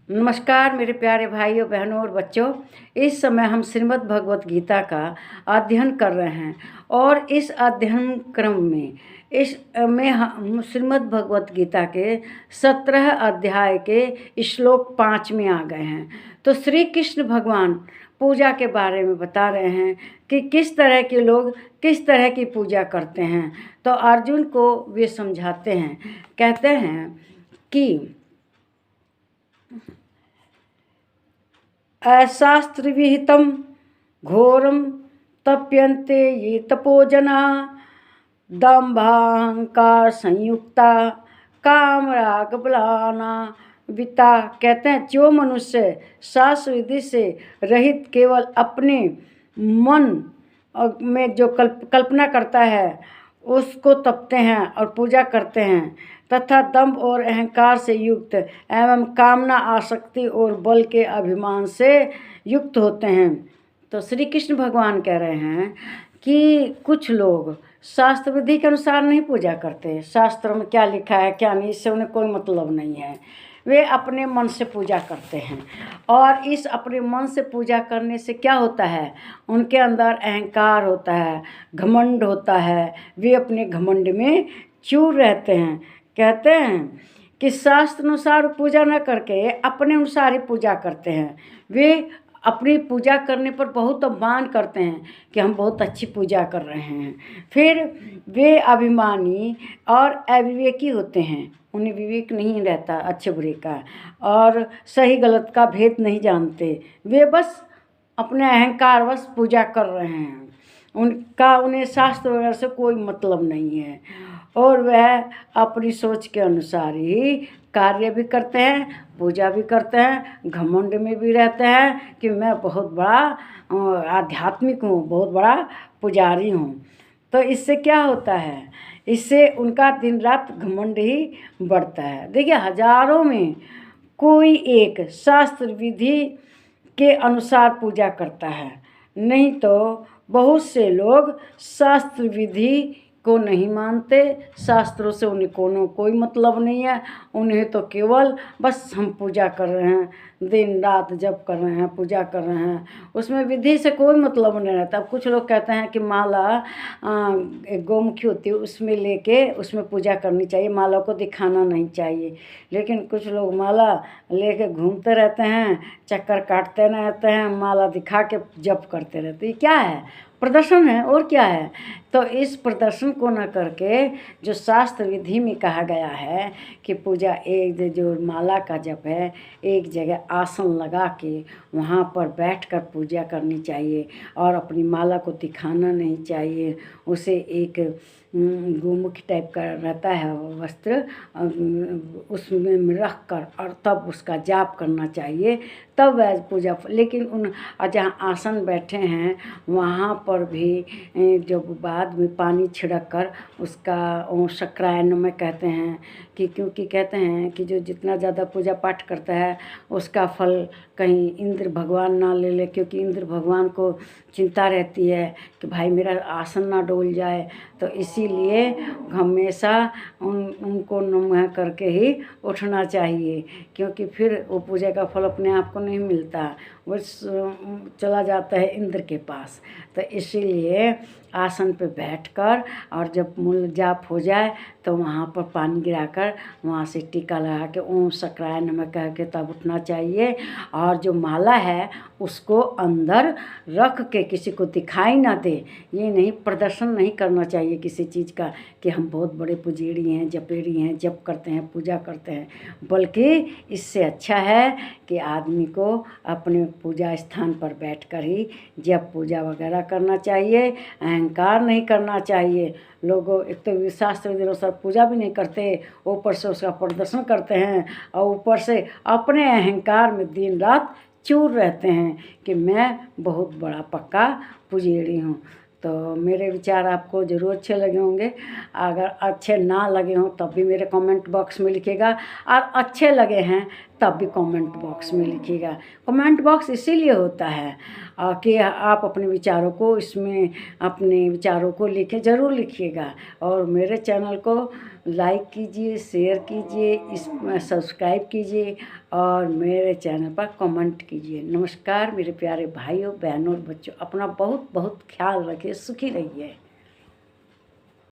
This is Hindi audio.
नमस्कार मेरे प्यारे भाइयों बहनों और बच्चों। इस समय हम श्रीमद् भगवत गीता का अध्ययन कर रहे हैं और इस अध्ययन क्रम में हम श्रीमद् भगवत गीता के 17 अध्याय के श्लोक 5 में आ गए हैं। तो श्री कृष्ण भगवान पूजा के बारे में बता रहे हैं कि किस तरह के लोग किस तरह की पूजा करते हैं। तो अर्जुन को वे समझाते हैं, कहते हैं कि शास्त्र विहितम घोरम तप्यन्ते ये तपोजना दम्भाहंकार संयुक्ता काम राग बलाना विता। कहते हैं जो मनुष्य शास्त्र विधि से रहित केवल अपने मन में जो कल्पना करता है उसको तपते हैं और पूजा करते हैं तथा दंभ और अहंकार से युक्त एवं कामना आसक्ति और बल के अभिमान से युक्त होते हैं। तो श्री कृष्ण भगवान कह रहे हैं कि कुछ लोग शास्त्र विधि के अनुसार नहीं पूजा करते। शास्त्र में क्या लिखा है क्या नहीं, इससे उन्हें कोई मतलब नहीं है। वे अपने मन से पूजा करते हैं और इस अपने मन से पूजा करने से क्या होता है, उनके अंदर अहंकार होता है, घमंड होता है। वे अपने घमंड में चूर रहते हैं। कहते हैं कि शास्त्र अनुसार पूजा न करके अपने अनुसार ही पूजा करते हैं। वे अपनी पूजा करने पर बहुत अभिमान करते हैं कि हम बहुत अच्छी पूजा कर रहे हैं। फिर वे अभिमानी और अविवेकी होते हैं। उन्हें विवेक नहीं रहता अच्छे बुरे का और सही गलत का भेद नहीं जानते। वे बस अपने अहंकार बस पूजा कर रहे हैं। उन्हें शास्त्र वगैरह से कोई मतलब नहीं है और वह अपनी सोच के अनुसार ही कार्य भी करते हैं, पूजा भी करते हैं, घमंड में भी रहते हैं कि मैं बहुत बड़ा आध्यात्मिक हूँ, बहुत बड़ा पुजारी हूँ। तो इससे क्या होता है, इससे उनका दिन रात घमंड ही बढ़ता है। देखिए, हजारों में कोई एक शास्त्र विधि के अनुसार पूजा करता है, नहीं तो बहुत से लोग शास्त्र विधि को नहीं मानते। शास्त्रों से उन्हें कोई मतलब नहीं है। उन्हें तो केवल बस हम पूजा कर रहे हैं, दिन रात जप कर रहे हैं, पूजा कर रहे हैं, उसमें विधि से कोई मतलब नहीं रहता। कुछ लोग कहते हैं कि माला एक गौमुखी होती है उसमें लेके उसमें पूजा करनी चाहिए, माला को दिखाना नहीं चाहिए। लेकिन कुछ लोग माला लेके घूमते रहते हैं, चक्कर काटते रहते हैं, माला दिखा के जप करते रहते हैं। ये क्या है? प्रदर्शन है और क्या है। तो इस प्रदर्शन को न करके जो शास्त्र विधि में कहा गया है कि पूजा एक जो माला का जप है, एक जगह आसन लगा के वहाँ पर बैठकर पूजा करनी चाहिए और अपनी माला को दिखाना नहीं चाहिए। उसे एक गोमुख टाइप का रहता है वस्त्र, उसमें रख कर और तब उसका जाप करना चाहिए, तब वह पूजा। लेकिन जहाँ आसन बैठे हैं वहाँ पर भी जब बाद में पानी छिड़क कर उसका शक्रायन में कहते हैं कि क्योंकि कहते हैं कि जो जितना ज़्यादा पूजा पाठ करता है उसका फल कहीं इंद्र भगवान ना ले ले, क्योंकि इंद्र भगवान को चिंता रहती है कि भाई मेरा आसन ना डोल जाए। तो इसीलिए हमेशा उनको नमः करके ही उठना चाहिए, क्योंकि फिर वो पूजा का फल अपने आप को नहीं मिलता, वो चला जाता है इंद्र के पास। तो इसीलिए आसन पे बैठकर और जब मूल जाप हो जाए तो वहाँ पर पानी गिराकर वहाँ से टीका लगा के ओम शक्राय नमः कह के तब उठना चाहिए। और जो माला है उसको अंदर रख के किसी को दिखाई ना दे। ये नहीं, प्रदर्शन नहीं करना चाहिए किसी चीज़ का कि हम बहुत बड़े पुजेरी हैं, जपेरी हैं, जप करते हैं, पूजा करते हैं। बल्कि इससे अच्छा है कि आदमी को अपने पूजा स्थान पर बैठकर ही जप पूजा वगैरह करना चाहिए, अहंकार नहीं करना चाहिए। लोगों एक तो शास्त्र विधि अनुसार पूजा भी नहीं करते, ऊपर से उसका प्रदर्शन करते हैं और ऊपर से अपने अहंकार में दिन रात चूर रहते हैं कि मैं बहुत बड़ा पक्का पुजेरी हूँ। तो मेरे विचार आपको ज़रूर अच्छे लगे होंगे। अगर अच्छे ना लगे हों तब भी मेरे कमेंट बॉक्स में लिखिएगा, और अच्छे लगे हैं तब भी कमेंट बॉक्स में लिखिएगा। कमेंट बॉक्स इसीलिए होता है कि आप अपने विचारों को इसमें अपने विचारों को लिखें, ज़रूर लिखिएगा। और मेरे चैनल को लाइक कीजिए, शेयर कीजिए, इस सब्सक्राइब कीजिए और मेरे चैनल पर कमेंट कीजिए। नमस्कार मेरे प्यारे भाइयों, बहनों और बच्चों, अपना बहुत बहुत ख्याल रखिए, सुखी रहिए।